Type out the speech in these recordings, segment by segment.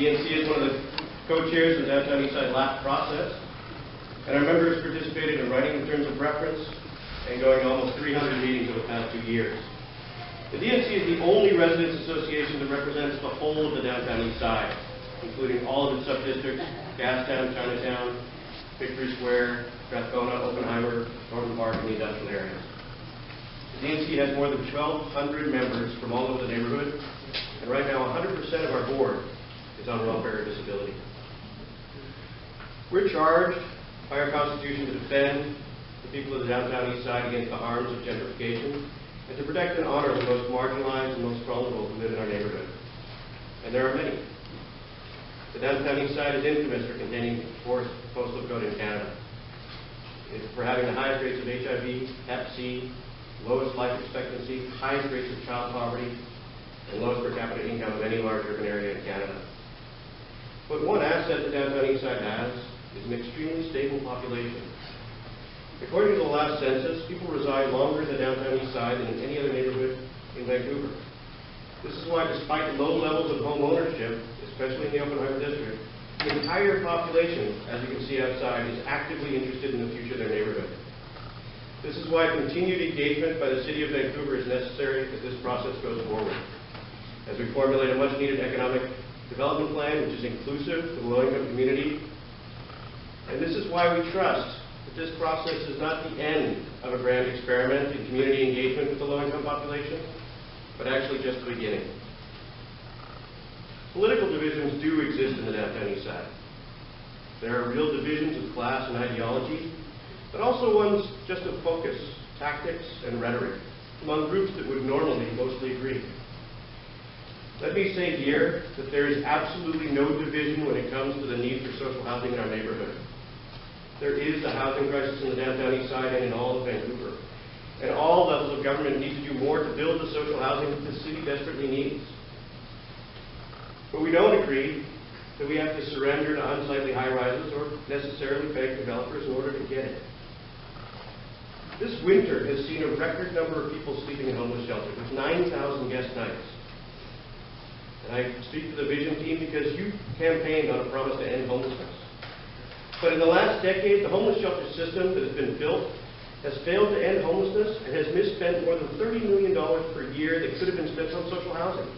DNC is one of the co-chairs of the Downtown Eastside LAPP process, and our members participated in writing the terms of reference and going to almost 300 meetings over the past 2 years. The DNC is the only residents association that represents the whole of the Downtown Eastside, including all of its sub-districts, Gastown, Chinatown, Victory Square, Strathcona, Oppenheimer, Northern Park, and the industrial areas. The DNC has more than 1,200 members from all over the neighborhood, and right now 100% of our board is on welfare or disability. We're charged by our Constitution to defend the people of the Downtown Eastside against the harms of gentrification and to protect and honor the most marginalized and most vulnerable who live in our neighborhood. And there are many. The Downtown Eastside is infamous for containing the poorest postal code in Canada. It's for having the highest rates of HIV, Hep C, lowest life expectancy, highest rates of child poverty, and lowest per capita income of any large urban area in Canada. But one asset the Downtown Eastside has is an extremely stable population. According to the last census, people reside longer in the Downtown Eastside than in any other neighborhood in Vancouver. This is why, despite low levels of home ownership, especially in the Oppenheimer district, the entire population, as you can see outside, is actively interested in the future of their neighborhood. This is why continued engagement by the City of Vancouver is necessary as this process goes forward. As we formulate a much-needed economic development plan, which is inclusive to the low-income community. And this is why we trust that this process is not the end of a grand experiment in community engagement with the low-income population, but actually just the beginning. Political divisions do exist in the Downtown Eastside. There are real divisions of class and ideology, but also ones just of focus, tactics, and rhetoric among groups that would normally mostly agree. Let me say here that there is absolutely no division when it comes to the need for social housing in our neighborhood. There is a housing crisis in the Downtown Eastside and in all of Vancouver. And all levels of government need to do more to build the social housing that the city desperately needs. But we don't agree that we have to surrender to unsightly high-rises or necessarily beg developers in order to get it. This winter has seen a record number of people sleeping in homeless shelters, with 9,000 guest nights. And I speak to the Vision team because you campaigned on a promise to end homelessness. But in the last decade, the homeless shelter system that has been built has failed to end homelessness and has misspent more than $30 million per year that could have been spent on social housing.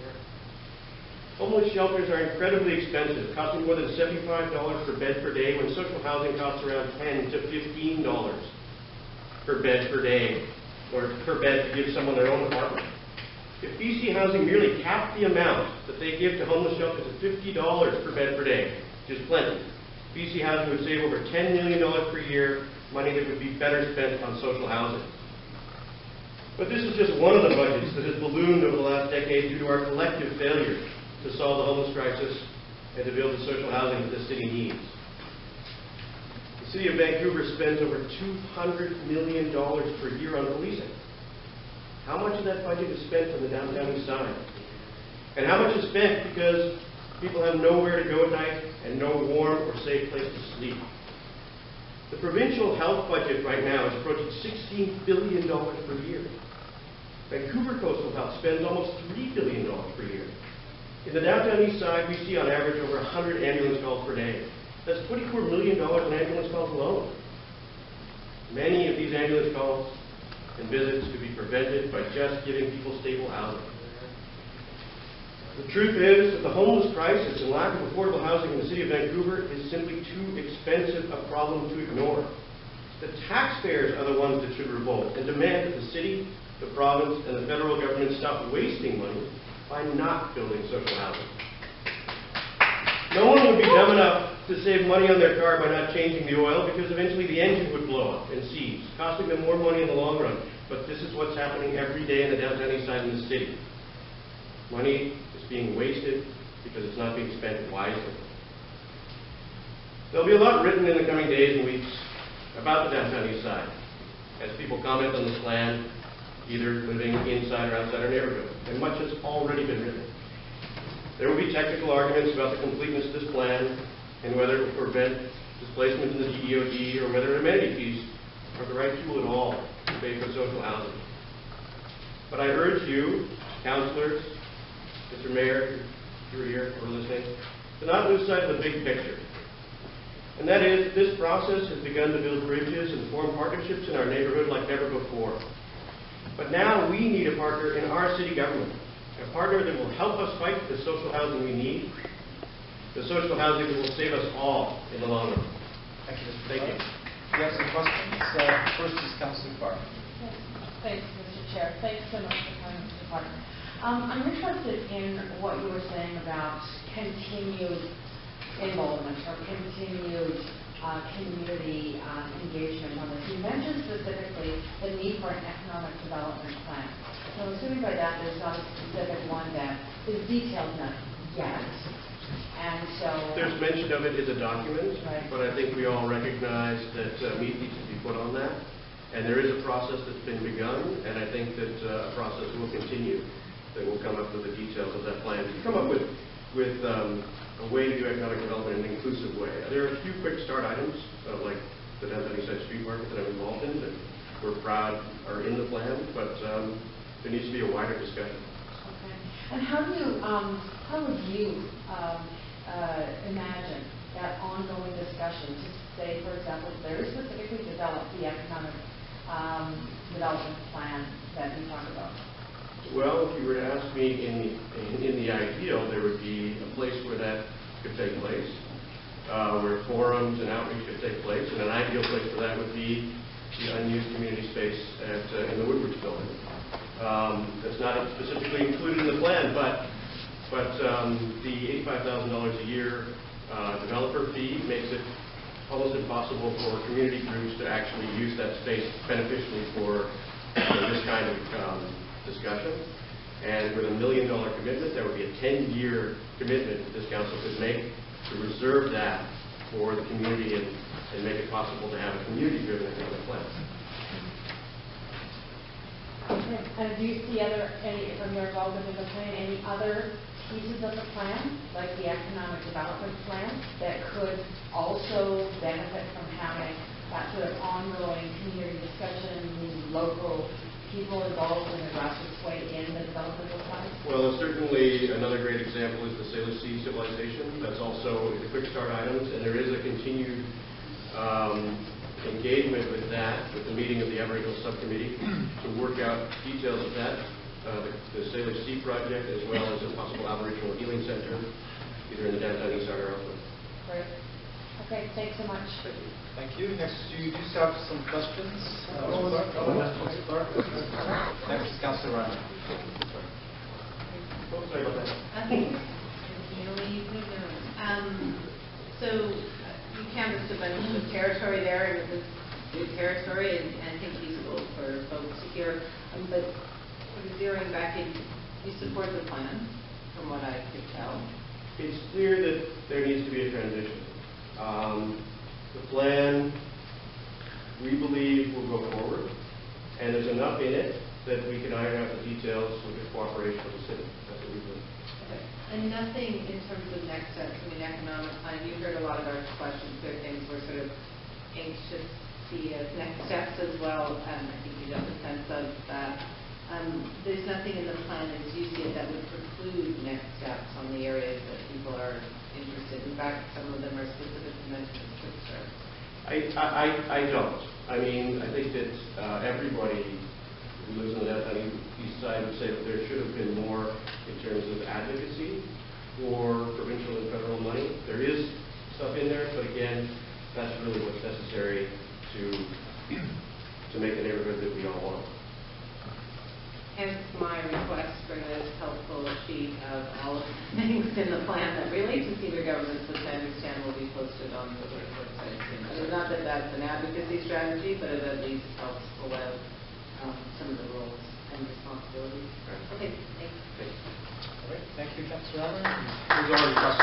Homeless shelters are incredibly expensive, costing more than $75 per bed per day, when social housing costs around $10 to $15 per bed per day, or per bed to give someone their own apartment. If BC Housing merely capped the amount that they give to homeless shelters at $50 per bed per day, which is plenty, BC Housing would save over $10 million per year, money that would be better spent on social housing. But this is just one of the budgets that has ballooned over the last decade due to our collective failure to solve the homeless crisis and to build the social housing that the city needs. The City of Vancouver spends over $200 million per year on policing. How much of that budget is spent on the Downtown Eastside? And how much is spent because people have nowhere to go at night and no warm or safe place to sleep? The provincial health budget right now is approaching $16 billion per year. Vancouver Coastal Health spends almost $3 billion per year. In the Downtown Eastside, we see on average over 100 ambulance calls per day. That's $24 million in ambulance calls alone. Many of these ambulance calls and visits could be prevented by just giving people stable housing. The truth is that the homeless crisis and lack of affordable housing in the City of Vancouver is simply too expensive a problem to ignore. The taxpayers are the ones that should revolt and demand that the city, the province, and the federal government stop wasting money by not building social housing. No one would be dumb enough to save money on their car by not changing the oil, because eventually the engine would blow up and seize, costing them more money in the long run. But this is what's happening every day in the Downtown Eastside in the city. Money is being wasted because it's not being spent wisely. There'll be a lot written in the coming days and weeks about the Downtown Eastside as people comment on this plan, either living inside or outside our neighborhood, and much has already been written. There will be technical arguments about the completeness of this plan and whether it will prevent displacement in the DEOD or whether amenity fees are the right tool at all to pay for social housing. But I urge you, councillors, Mr. Mayor, if you're here or listening, to not lose sight of the big picture. And that is, this process has begun to build bridges and form partnerships in our neighborhood like never before. But now we need a partner in our city government, a partner that will help us fight the social housing we need, the social housing that will save us all in the long run. Thank you, Mr. Thank you. Do you have some questions? First is Councillor Clarke. Thanks, Mr. Chair. Thanks so much for coming, Mr. Clarke. I'm interested in what you were saying about continued involvement or continued community engagement on this. You mentioned specifically the need for an economic development plan. So I'm assuming by that there's not a specific one that is detailed enough yet. And so there's mention of it in the document, right. But I think we all recognize that meat needs to be put on that. And there is a process that's been begun, and I think that a process will continue that will come up with the details of that plan to come up with a way to do economic development in an inclusive way. There are a few quick start items, like the downtown Eastside Street Market that I'm involved in, that we're proud are in the plan, but there needs to be a wider discussion. Okay. And how would you imagine that ongoing discussion to say, for example, very specifically develop the economic development plan that you talk about? Well, if you were to ask me in the ideal, there would be a place where that could take place, where forums and outreach could take place, and an ideal place for that would be the unused community space in the Woodbridge building. That's not specifically included in the plan, but the $85,000 a year developer fee makes it almost impossible for community groups to actually use that space beneficially for this kind of discussion. And with $1 million commitment, there would be a 10-year commitment that this council could make to reserve that for the community and make it possible to have a community-driven economic plan. Okay. And do you see from your involvement in the plan, any other pieces of the plan, like the economic development plan, that could also benefit from having that sort of ongoing community discussion, local people involved in a grassroots way in the development of the plan? Well, certainly another great example is the Salish Sea civilization. That's also the quick start items, and there is a continued engagement with that, with the meeting of the Aboriginal Subcommittee to work out details of that, the Salish Sea project, as well as a possible Aboriginal Healing Center, either in the downtown Eastside or elsewhere. Great. Okay, thanks so much. Thank you. Next, you do have some questions. Next is Councillor Ryan. Sorry about that. So you canvassed a bunch of territory there, and it was good territory, and I think useful for folks to hear. But zeroing back in, you support the plan, from what I could tell. It's clear that there needs to be a transition. The plan, we believe, will go forward, and there's enough in it that we can iron out the details with the cooperation of the city. That's what we believe. Okay. And nothing in terms of next steps, economic plan. You heard a lot of our questions. There are things we're sort of anxious to see as next steps as well. I think you got the sense of that. There's nothing in the plan as you see it that would preclude next steps on the areas that people are interested. In fact, some of them are specific to mention as quick starts. I don't. I mean, I think that everybody who lives on the downtown east side would say that there should have been more in terms of advocacy for provincial and federal money. There is stuff in there, but again, that's really what's necessary to make the neighborhood that we all want. Hence my request for this helpful sheet of all of the things in the plan that relate to senior governments, which I understand will be posted on the website soon. Not that that's an advocacy strategy, but it at least helps pull out some of the roles and responsibilities. Okay, thanks. All right, thank you, Councillor Allen. There's already questions.